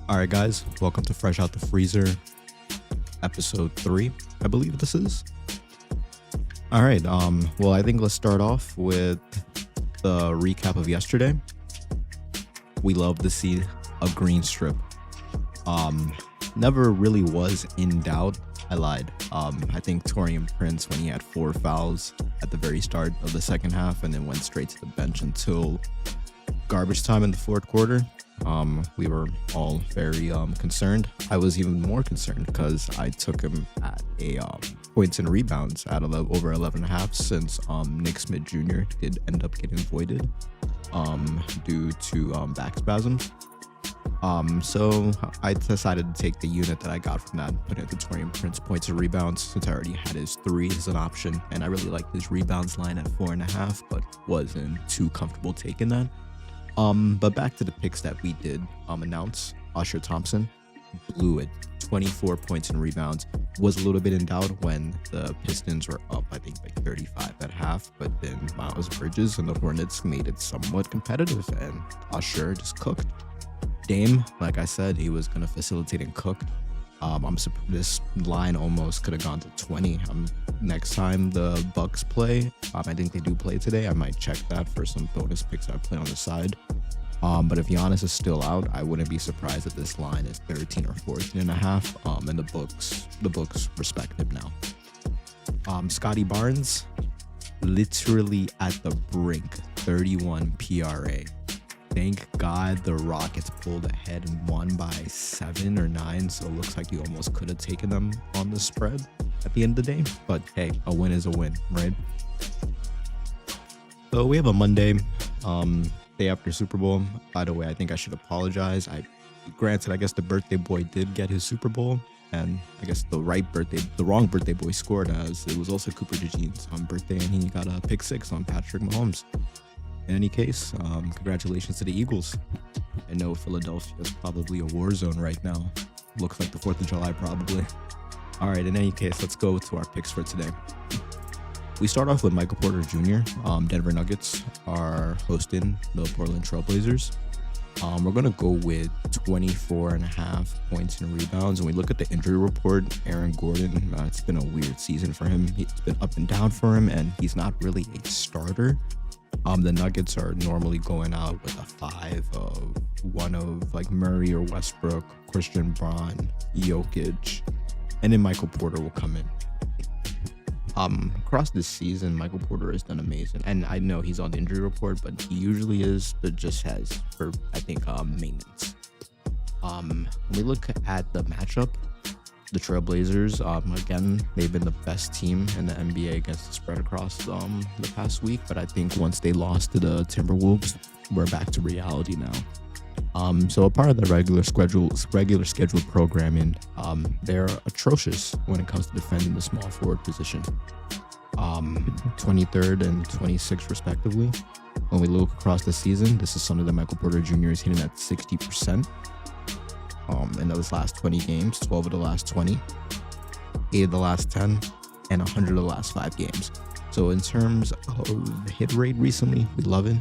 All right, guys, welcome to Fresh Out the Freezer, episode 3, I believe this is. All right, well, I think let's start off with the recap of yesterday. We love to see a green strip. Never really was in doubt. I lied. I think Torian Prince, when he had 4 fouls at the very start of the second half and then went straight to the bench until garbage time in the fourth quarter, we were all very concerned. I was even more concerned because I took him at a points and rebounds at over 11.5 since Nick Smith Jr. did end up getting voided due to back spasms. So I decided to take the unit that I got from that, put it to Torian Prince points and rebounds since I already had his 3 as an option, and I really liked his rebounds line at 4.5, but wasn't too comfortable taking that. But back to the picks that we did announce. Usher Thompson blew it, 24 points and rebounds. Was a little bit in doubt when the Pistons were up, I think like 35 at half, but then Miles Bridges and the Hornets made it somewhat competitive, and Usher just cooked. Dame, like I said, he was gonna facilitate and cook. This line almost could have gone to 20. Next time the Bucks play, I think they do play today. I might check that for some bonus picks I play on the side. But if Giannis is still out, I wouldn't be surprised if this line is 13 or 14.5. And the books respect him now. Scotty Barnes, literally at the brink, 31 PRA. Thank God the Rockets pulled ahead and won by 7 or 9, so it looks like you almost could have taken them on the spread at the end of the day. But hey, a win is a win, right? So we have a Monday, day after Super Bowl. By the way, I think I should apologize. Granted, I guess the birthday boy did get his Super Bowl, and I guess the wrong birthday boy scored, as it was also Cooper DeJean's birthday, and he got a pick 6 on Patrick Mahomes. In any case, congratulations to the Eagles. I know Philadelphia is probably a war zone right now. Looks like the 4th of July, probably. All right, in any case, let's go to our picks for today. We start off with Michael Porter Jr. Denver Nuggets are hosting the Portland Trail Blazers. We're going to go with 24.5 points and rebounds. When we look at the injury report, Aaron Gordon, it's been a weird season for him. It's been up and down for him, and he's not really a starter. The Nuggets are normally going out with a 5 of one of like Murray or Westbrook, Christian Braun, Jokic, and then Michael Porter will come in. Across this season, Michael Porter has done amazing, and I know he's on the injury report, but he usually is, but just has for I think maintenance. When we look at the matchup, the Trailblazers, again, they've been the best team in the NBA against the spread across the past week, but I think once they lost to the Timberwolves, we're back to reality now. So a part of the regular scheduled programming, they're atrocious when it comes to defending the small forward position. 23rd and 26th respectively. When we look across the season, this is something that Michael Porter Jr. is hitting at 60%. In those last 20 games, 12 of the last 20, 8 of the last 10, and 100 of the last 5 games. So in terms of hit rate recently, we love it.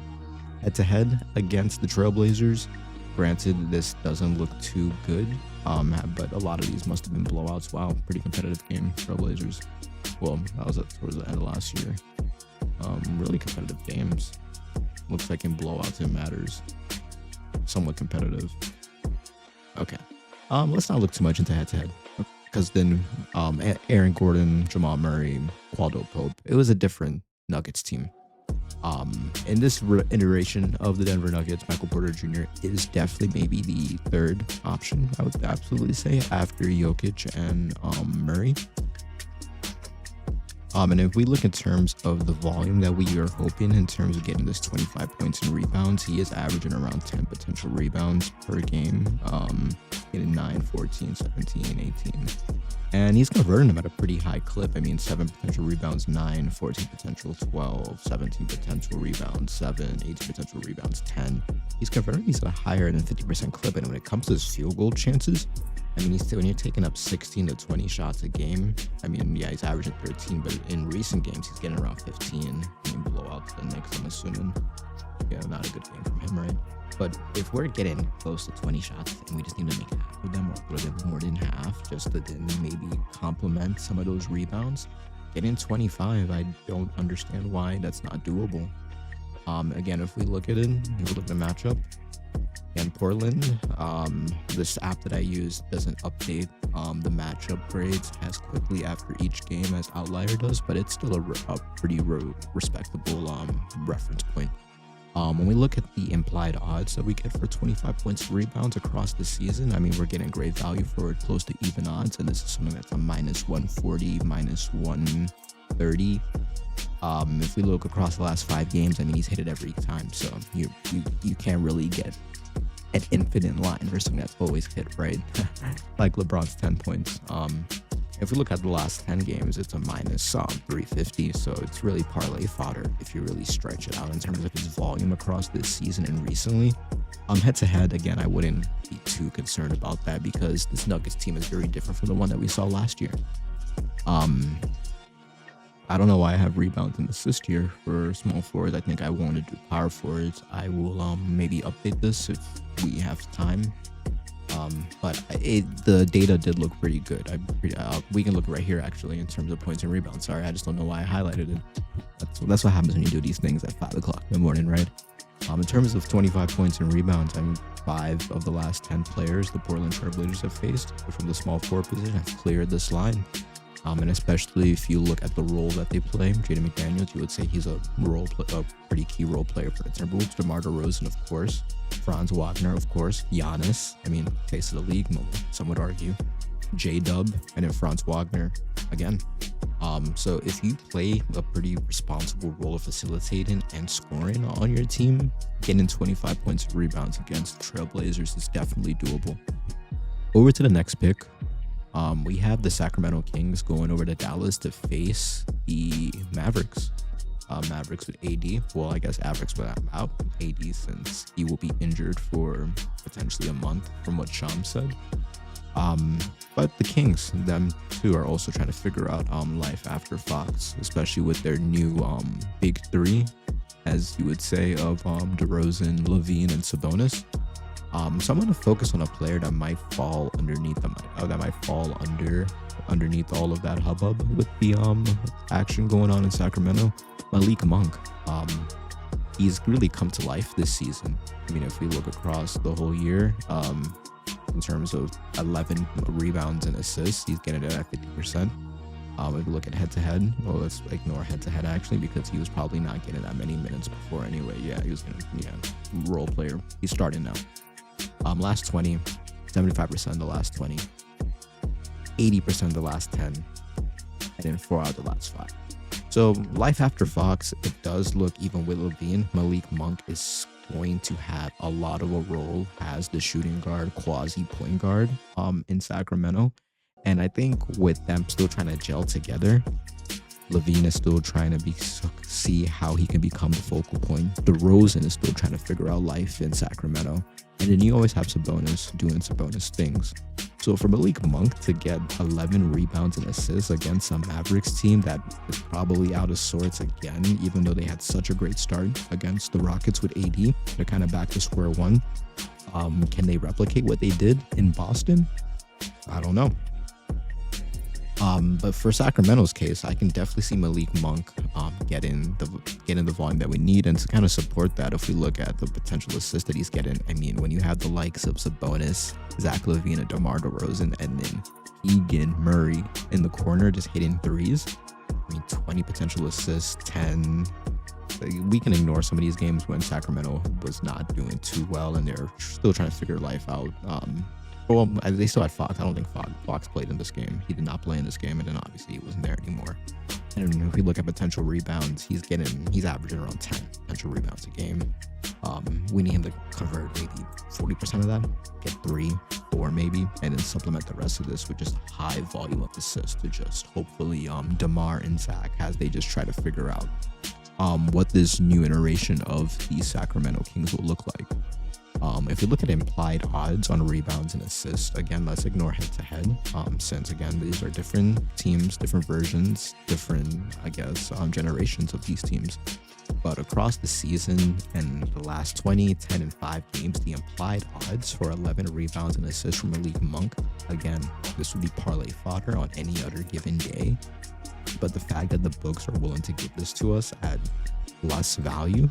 Head-to-head against the Trailblazers. Granted, this doesn't look too good, but a lot of these must have been blowouts. Wow, pretty competitive game, Trailblazers. Well, that was towards the end of last year. Really competitive games. Looks like in blowouts it matters. Somewhat competitive. Okay, let's not look too much into head-to-head, because then Aaron Gordon, Jamal Murray, Waldo Pope, it was a different Nuggets team. In this iteration of the Denver Nuggets, Michael Porter Jr. is definitely maybe the 3rd option, I would absolutely say, after Jokic and Murray. And if we look in terms of the volume that we are hoping in terms of getting this 25 points and rebounds, he is averaging around 10 potential rebounds per game, getting 9, 14, 17, 18. And he's converting them at a pretty high clip. I mean, 7 potential rebounds, 9, 14 potential, 12, 17 potential rebounds, 7, 18 potential rebounds, 10. He's converting these at a higher than 50% clip. And when it comes to his field goal chances, I mean, when you're taking up 16 to 20 shots a game, I mean, yeah, he's averaging 13, but in recent games, he's getting around 15. I mean, blowouts the Knicks, I'm assuming. yeah, not a good game from him, right? But if we're getting close to 20 shots and we just need to make half of them or a little bit more than half just to then maybe complement some of those rebounds, getting 25, I don't understand why that's not doable. Again, if we look at it, if we look at the matchup, and Portland, this app that I use doesn't update the matchup grades as quickly after each game as Outlier does, but it's still a pretty respectable reference point. When we look at the implied odds that we get for 25 points rebounds across the season, I mean, we're getting great value for it, close to even odds, and this is something that's a minus 140, minus 130. If we look across the last 5 games, I mean, he's hit it every time, so you can't really get an infinite line for something that's always hit, right? Like LeBron's 10 points. If we look at the last 10 games, it's a minus 350, so it's really parlay fodder if you really stretch it out in terms of its volume across this season and recently. Head to head, again, I wouldn't be too concerned about that because this Nuggets team is very different from the one that we saw last year. I don't know why I have rebounds and assist here for small forwards. I think I want to do power forwards. I will maybe update this if we have time. But the data did look pretty good. We can look right here actually in terms of points and rebounds. Sorry, I just don't know why I highlighted it. That's what happens when you do these things at 5 o'clock in the morning, right? In terms of 25 points and rebounds, I mean, 5 of the last 10 players the Portland Trailblazers have faced from the small forward position have cleared this line. And especially if you look at the role that they play, Jaden McDaniels, you would say he's a pretty key role player for the Timberwolves. DeMar DeRozan, of course. Franz Wagner, of course. Giannis, I mean, face of the league, some would argue. J-Dub, and then Franz Wagner again. So if you play a pretty responsible role of facilitating and scoring on your team, getting 25 points of rebounds against Trailblazers is definitely doable. Over to the next pick. We have the Sacramento Kings going over to Dallas to face the Mavericks. Mavericks with AD. Well, I guess Mavericks without AD since he will be injured for potentially a month from what Sham said. But the Kings, them too, are also trying to figure out life after Fox, especially with their new big three, as you would say, of DeRozan, LaVine, and Sabonis. So I'm going to focus on a player that might fall underneath underneath all of that hubbub with the action going on in Sacramento. Malik Monk. He's really come to life this season. I mean, if we look across the whole year, in terms of 11 rebounds and assists, he's getting it at 50%. If we look at head-to-head, well, let's ignore head-to-head actually because he was probably not getting that many minutes before anyway. Yeah, he was role player. He's starting now. Last 20, 75% of the last 20, 80% of the last 10, and then 4 out of the last 5. So life after Fox, it does look, even with LaVine, Malik Monk is going to have a lot of a role as the shooting guard, quasi point guard in Sacramento. And I think with them still trying to gel together, LaVine is still trying to see how he can become the focal point. DeRozan is still trying to figure out life in Sacramento. And then you always have Sabonis doing Sabonis things. So for Malik Monk to get 11 rebounds and assists against a Mavericks team that is probably out of sorts again, even though they had such a great start against the Rockets with AD, they're kind of back to square one. Can they replicate what they did in Boston? I don't know. But for Sacramento's case, I can definitely see Malik Monk getting the volume that we need, and to kind of support that, if we look at the potential assist that he's getting, I mean, when you have the likes of Sabonis, Zach LaVine, and DeMar DeRozan, and then Keegan Murray in the corner just hitting threes, I mean, 20 potential assists, 10. We can ignore some of these games when Sacramento was not doing too well, and they're still trying to figure life out. Well, they still had Fox. I don't think Fox played in this game. He did not play in this game, and then obviously he wasn't there anymore. And if we look at potential rebounds, he's averaging around 10 potential rebounds a game. We need him to convert maybe 40% of that, get 3, 4 maybe, and then supplement the rest of this with just high volume of assists to just hopefully DeMar and Zach as they just try to figure out what this new iteration of the Sacramento Kings will look like. If you look at implied odds on rebounds and assists, again, let's ignore head-to-head, since, again, these are different teams, different versions, different, I guess, generations of these teams. But across the season and the last 20, 10, and 5 games, the implied odds for 11 rebounds and assists from Malik Monk, again, this would be parlay fodder on any other given day. But the fact that the books are willing to give this to us at less value,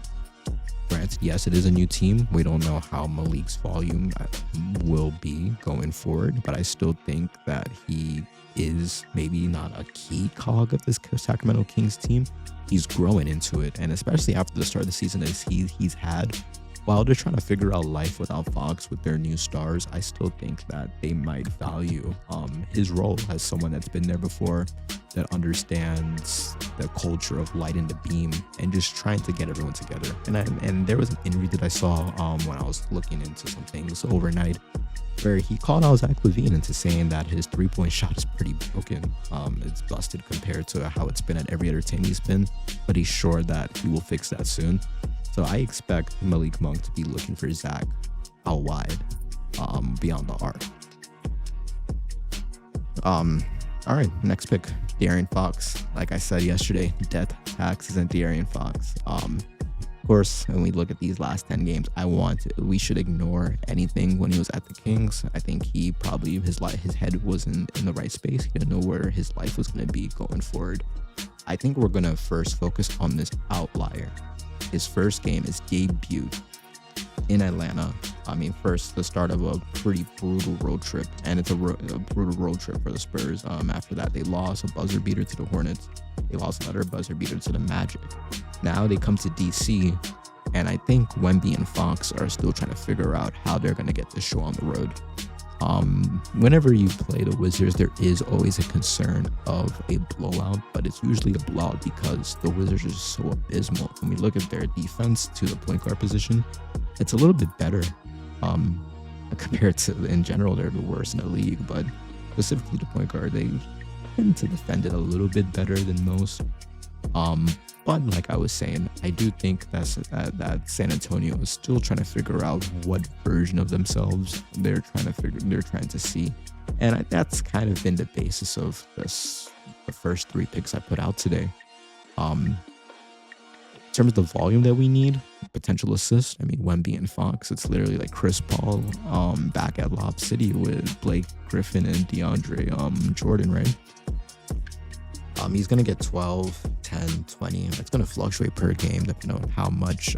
granted, yes, it is a new team. We don't know how Malik's volume will be going forward, but I still think that he is maybe not a key cog of this Sacramento Kings team. He's growing into it, and especially after the start of the season as he's had, while they're trying to figure out life without Fox with their new stars, I still think that they might value his role as someone that's been there before, that understands the culture of lighting the beam and just trying to get everyone together. And there was an interview that I saw when I was looking into some things overnight, where he called out Zach LaVine into saying that his three-point shot is pretty broken. It's busted compared to how it's been at every other team he's been, but he's sure that he will fix that soon. So I expect Malik Monk to be looking for Zach out wide, beyond the arc. All right, next pick, De'Aaron Fox. Like I said yesterday, death taxes and De'Aaron Fox. Of course, when we look at these last 10 games, we should ignore anything when he was at the Kings. I think he probably, his head wasn't in the right space. He didn't know where his life was going to be going forward. I think we're going to first focus on this outlier. His first game is debuted in Atlanta. I mean, first, the start of a pretty brutal road trip, and it's a brutal road trip for the Spurs. After that, they lost a buzzer beater to the Hornets. They lost another buzzer beater to the Magic. Now they come to DC, and I think Wemby and Fox are still trying to figure out how they're going to get this show on the road. Whenever you play the Wizards, there is always a concern of a blowout, but it's usually a blowout because the Wizards are so abysmal. When we look at their defense to the point guard position, it's a little bit better compared to, in general, they're the worst in the league, but specifically the point guard, they tend to defend it a little bit better than most. But like I was saying, I do think that San Antonio is still trying to figure out what version of themselves they're trying to see, and that's kind of been the basis of the first 3 picks I put out today. In terms of the volume that we need, potential assists, I mean, Wemby and Fox, it's literally like Chris Paul back at Lob City with Blake Griffin and DeAndre Jordan, right? He's going to get 12, 10, 20. It's going to fluctuate per game depending on how much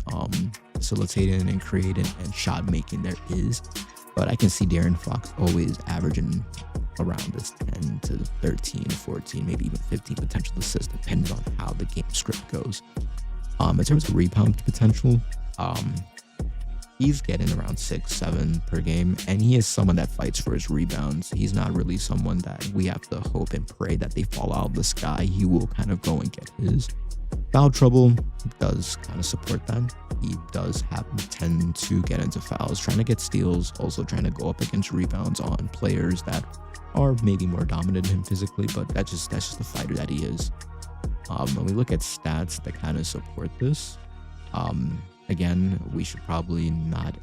facilitating and creating and shot making there is. But I can see De'Aaron Fox always averaging around this 10 to 13, 14, maybe even 15 potential assists, depending on how the game script goes. In terms of rebound potential, he's getting around 6, 7 per game, and he is someone that fights for his rebounds. He's not really someone that we have to hope and pray that they fall out of the sky. He will kind of go and get his. Foul trouble does kind of support that. He does tend to get into fouls, trying to get steals, also trying to go up against rebounds on players that are maybe more dominant than him physically, but that's just the fighter that he is. When we look at stats that kind of support this, again, we should probably not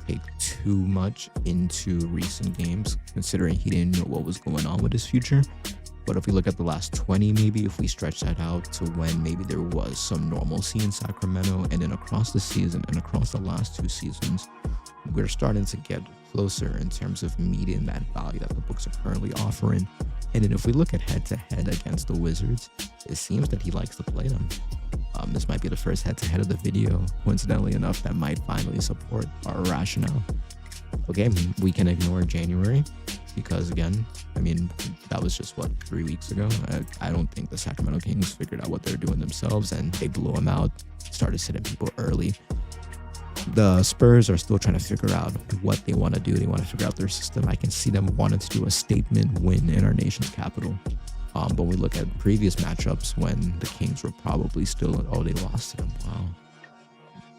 take too much into recent games, considering he didn't know what was going on with his future. But if we look at the last 20, maybe if we stretch that out to when maybe there was some normalcy in Sacramento, and then across the season and across the last 2 seasons, we're starting to get closer in terms of meeting that value that the books are currently offering. And then if we look at head-to-head against the Wizards, it seems that he likes to play them. This might be the first head-to-head of the video, coincidentally enough, that might finally support our rationale. Okay, we can ignore January because, again, I mean, that was just, 3 weeks ago? I don't think the Sacramento Kings figured out what they're doing themselves, and they blew them out, started sitting people early. The Spurs are still trying to figure out what they want to do. They want to figure out their system. I can see them wanting to do a statement win in our nation's capital. But we look at previous matchups when the Kings were probably still, they lost to them. Wow.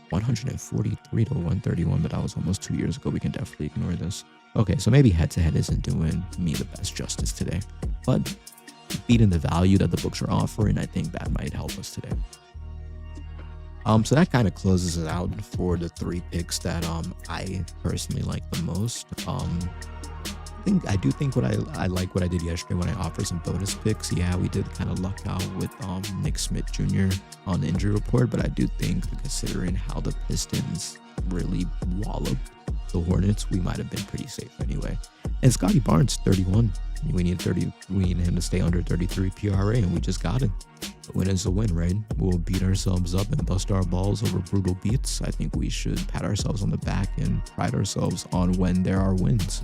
143 to 131, but that was almost 2 years ago. We can definitely ignore this. Okay, so maybe head-to-head isn't doing me the best justice today. But beating the value that the books are offering, I think that might help us today. So that kind of closes it out for the 3 picks that I personally like the most. I do think I like what I did yesterday when I offered some bonus picks. Yeah, we did kind of luck out with Nick Smith Jr. on the injury report, but I do think considering how the Pistons really walloped the Hornets, we might have been pretty safe anyway. And Scotty Barnes, 31. We need him to stay under 33 PRA, and we just got it. A win is a win, right? We'll beat ourselves up and bust our balls over brutal beats. I think we should pat ourselves on the back and pride ourselves on when there are wins.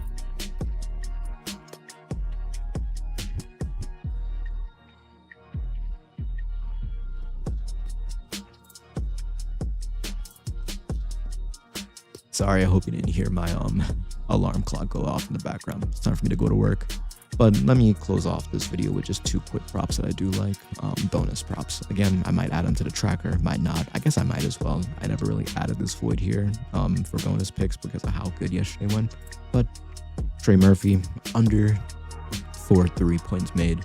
Sorry, I hope you didn't hear my alarm clock go off in the background. It's time for me to go to work. But let me close off this video with just 2 quick props that I do like. Bonus props. Again, I might add them to the tracker, might not. I guess I might as well. I never really added this void here for bonus picks because of how good yesterday went. But Trey Murphy, under 4 3-points made.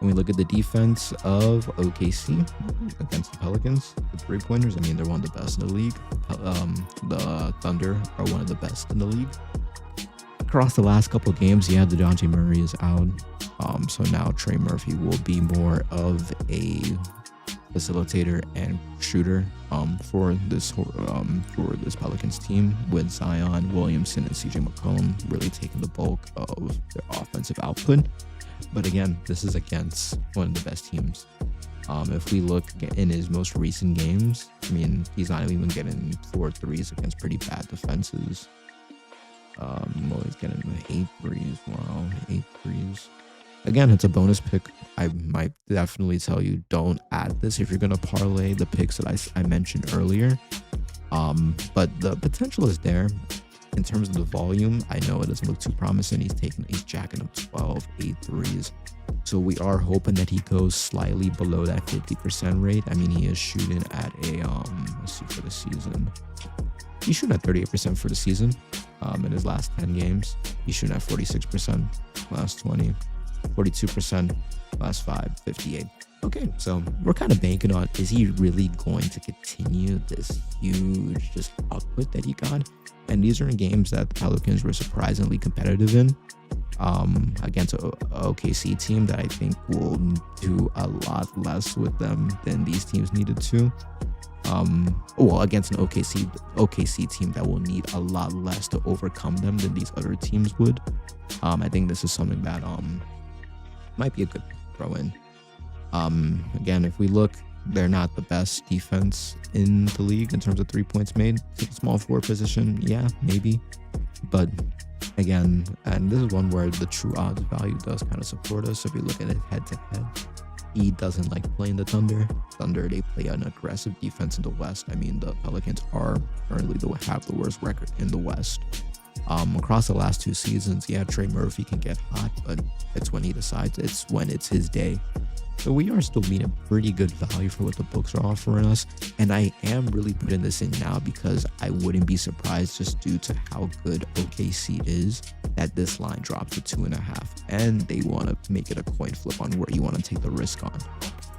When we look at the defense of OKC against the Pelicans, the 3-pointers, I mean, they're one of the best in the league. The Thunder are one of the best in the league. Across the last couple of games, yeah, DeJounte Murray is out. So now Trey Murphy will be more of a facilitator and shooter for this Pelicans team, with Zion Williamson and CJ McCollum really taking the bulk of their offensive output. But again, this is against one of the best teams. If we look in his most recent games, I mean, he's not even getting 4 threes against pretty bad defenses. Well, he's getting 8 threes. Wow, 8 threes. Again, it's a bonus pick. I might definitely tell you, don't add this if you're going to parlay the picks that I mentioned earlier. But the potential is there. In terms of the volume, I know it doesn't look too promising. He's jacking up 12, 8 threes. So we are hoping that he goes slightly below that 50% rate. I mean, he is shooting at a, let's see, for the season. He's shooting at 38% for the season in his last 10 games. He's shooting at 46% last 20, 42% last 5, 58. Okay, so we're kind of banking on, is he really going to continue this huge just output that he got? And these are in games that the Pelicans were surprisingly competitive in against an OKC team that I think will do a lot less with them than these teams needed to. Well, against an OKC team that will need a lot less to overcome them than these other teams would. I think this is something that might be a good throw in. Again, if we look, they're not the best defense in the league in terms of 3 points made. To the small forward position, yeah, maybe. But again, and this is one where the true odds value does kind of support us. If we look at it head to head, he doesn't like playing the Thunder. They play an aggressive defense in the West. I mean, the Pelicans are currently have the worst record in the West. Across the last 2 seasons, yeah, Trey Murphy can get hot, but it's when he decides, it's when it's his day. So we are still being a pretty good value for what the books are offering us. And I am really putting this in now because I wouldn't be surprised, just due to how good OKC is, that this line drops to 2.5. And they want to make it a coin flip on where you want to take the risk on.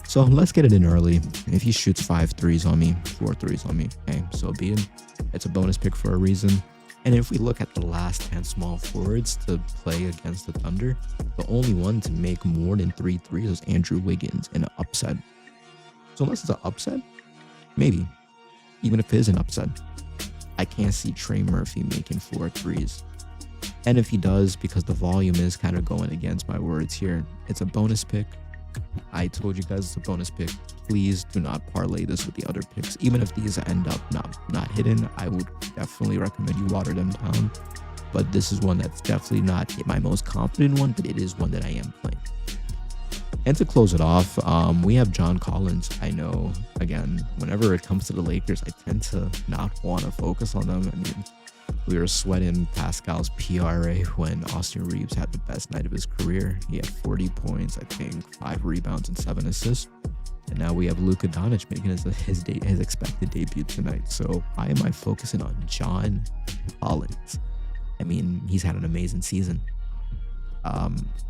So let's get it in early. If he shoots 5 threes on me, 4 threes on me, okay, so be it. It's a bonus pick for a reason. And if we look at the last 10 small forwards to play against the Thunder, the only one to make more than 3 threes was Andrew Wiggins in an upset. So unless it's an upset, maybe. Even if it is an upset, I can't see Trey Murphy making 4 threes. And if he does, because the volume is kind of going against my words here, it's a bonus pick. I told you guys it's a bonus pick. Please do not parlay this with the other picks. Even if these end up not hidden, I would definitely recommend you water them down. But this is one that's definitely not my most confident one, but it is one that I am playing. And to close it off, we have John Collins. I know, again, whenever it comes to the Lakers, I tend to not want to focus on them. I mean, we were sweating Pascal's PRA when Austin Reeves had the best night of his career. He had 40 points, I think, 5 rebounds and 7 assists. And now we have Luka Doncic making his expected debut tonight. So why am I focusing on John Collins? I mean, he's had an amazing season.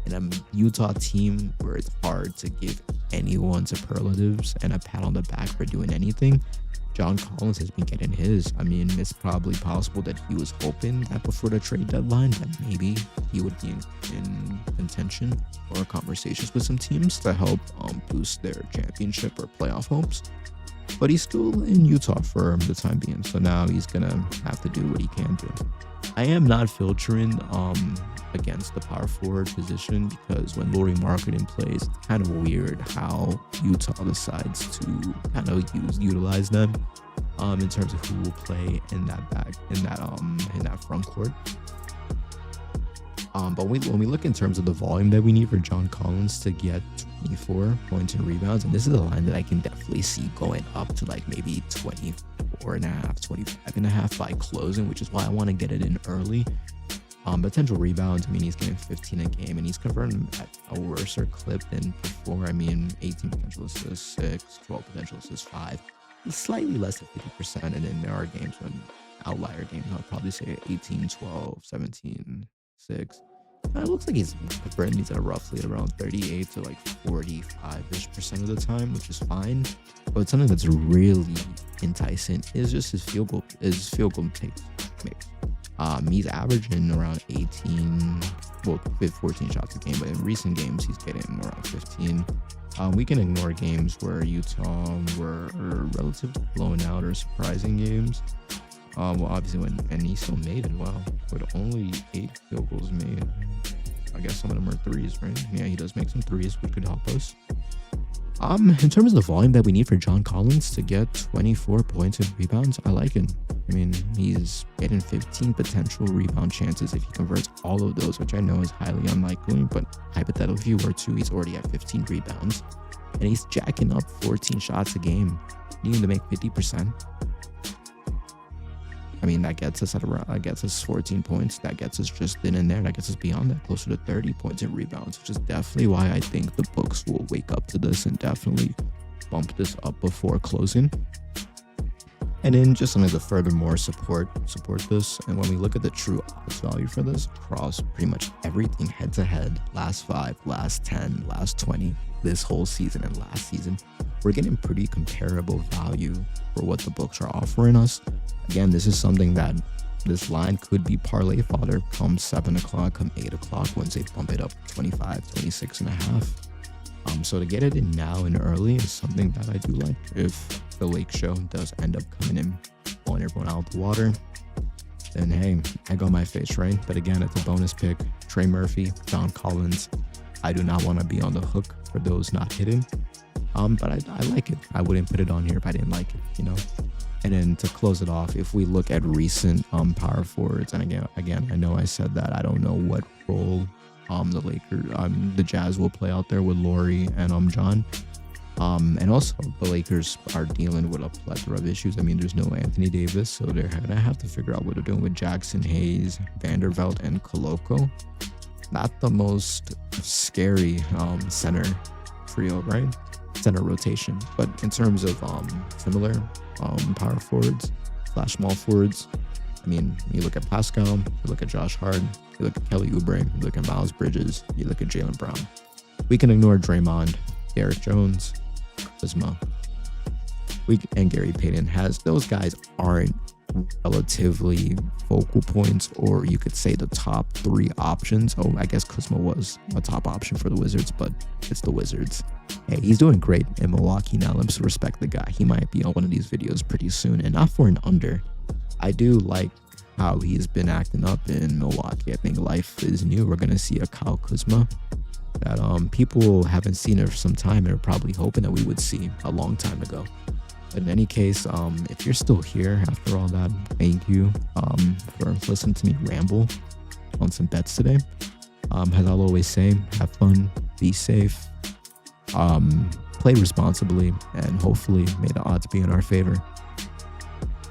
in a Utah team where it's hard to give anyone superlatives and a pat on the back for doing anything, John Collins has been getting his. I mean, it's probably possible that he was hoping that before the trade deadline that maybe he would be in contention or conversations with some teams to help boost their championship or playoff hopes. But he's still in Utah for the time being, so now he's gonna have to do what he can do. I am not filtering against the power forward position because when Lauri Markkanen plays, it's kind of weird how Utah decides to kind of utilize them in terms of who will play in that front court. But when we look in terms of the volume that we need for John Collins to get 24 points and rebounds, and this is a line that I can definitely see going up to like maybe 24 and a half, 25 and a half by closing, which is why I want to get it in early. Potential rebounds, I mean, he's getting 15 a game and he's converting at a worser clip than before. I mean, 18 potential assists, 6, 12 potential assists, 5. He's slightly less than 50%. And then there are games when outlier games, I'll probably say 18, 12, 17, 6. It looks like he's converting these at roughly around 38 to like 45-ish% of the time, which is fine. But something that's really enticing is just his field goal takes. He's averaging around 14 shots a game, but in recent games he's getting around 15. We can ignore games where Utah were relatively blown out or surprising games. Well, obviously and he still made it. Wow, with only 8 field goals made. I guess some of them are threes, right? Yeah, he does make some threes, which could help us. In terms of the volume that we need for John Collins to get 24 points and rebounds, I like it. I mean, he's getting 15 potential rebound chances if he converts all of those, which I know is highly unlikely, but hypothetically, if he were to, he's already at 15 rebounds. And he's jacking up 14 shots a game, needing to make 50%. I mean, that gets us 14 points. That gets us just in there. That gets us beyond that, closer to 30 points and rebounds, which is definitely why I think the books will wake up to this and definitely bump this up before closing. And then just something to furthermore support this. And when we look at the true odds value for this across pretty much everything head to head, last 5, last 10, last 20, this whole season and last season, we're getting pretty comparable value for what the books are offering us. Again, this is something that this line could be parlay fodder come 7 o'clock, come 8 o'clock once they bump it up 25, 26 and a half. So to get it in now and early is something that I do like. If the Lake Show does end up coming in, pulling everyone out of the water, then hey, egg on my face, right? But again, it's a bonus pick. Trey Murphy, John Collins. I do not want to be on the hook for those not hitting. But I like it. I wouldn't put it on here if I didn't like it, you know? And then to close it off, if we look at recent power forwards, and again, I know I said that I don't know what role the Jazz will play out there with Lauri and John. And also the Lakers are dealing with a plethora of issues. I mean, there's no Anthony Davis, so they're gonna have to figure out what they're doing with Jackson Hayes, Vanderbilt, and Koloko. Not the most scary center trio, right? Center rotation, but in terms of similar power forwards / small forwards, I mean, you look at Pascal, you look at Josh Hart, you look at Kelly Oubre, you look at Miles Bridges, you look at Jaylen Brown. We can ignore Draymond, Derrick Jones, Kuzma, and Gary Payton. Those guys aren't relatively focal points, or you could say the top 3 options. Oh, I guess Kuzma was a top option for the Wizards, but it's the Wizards. Hey, he's doing great in Milwaukee now. Let's respect the guy. He might be on one of these videos pretty soon, and not for an under. I do like how he's been acting up in Milwaukee. I think life is new. We're gonna see a Kyle Kuzma that people haven't seen it for some time and are probably hoping that we would see a long time ago. But in any case, if you're still here after all that, thank you for listening to me ramble on some bets today. As I'll always say, have fun, be safe, play responsibly, and hopefully may the odds be in our favor.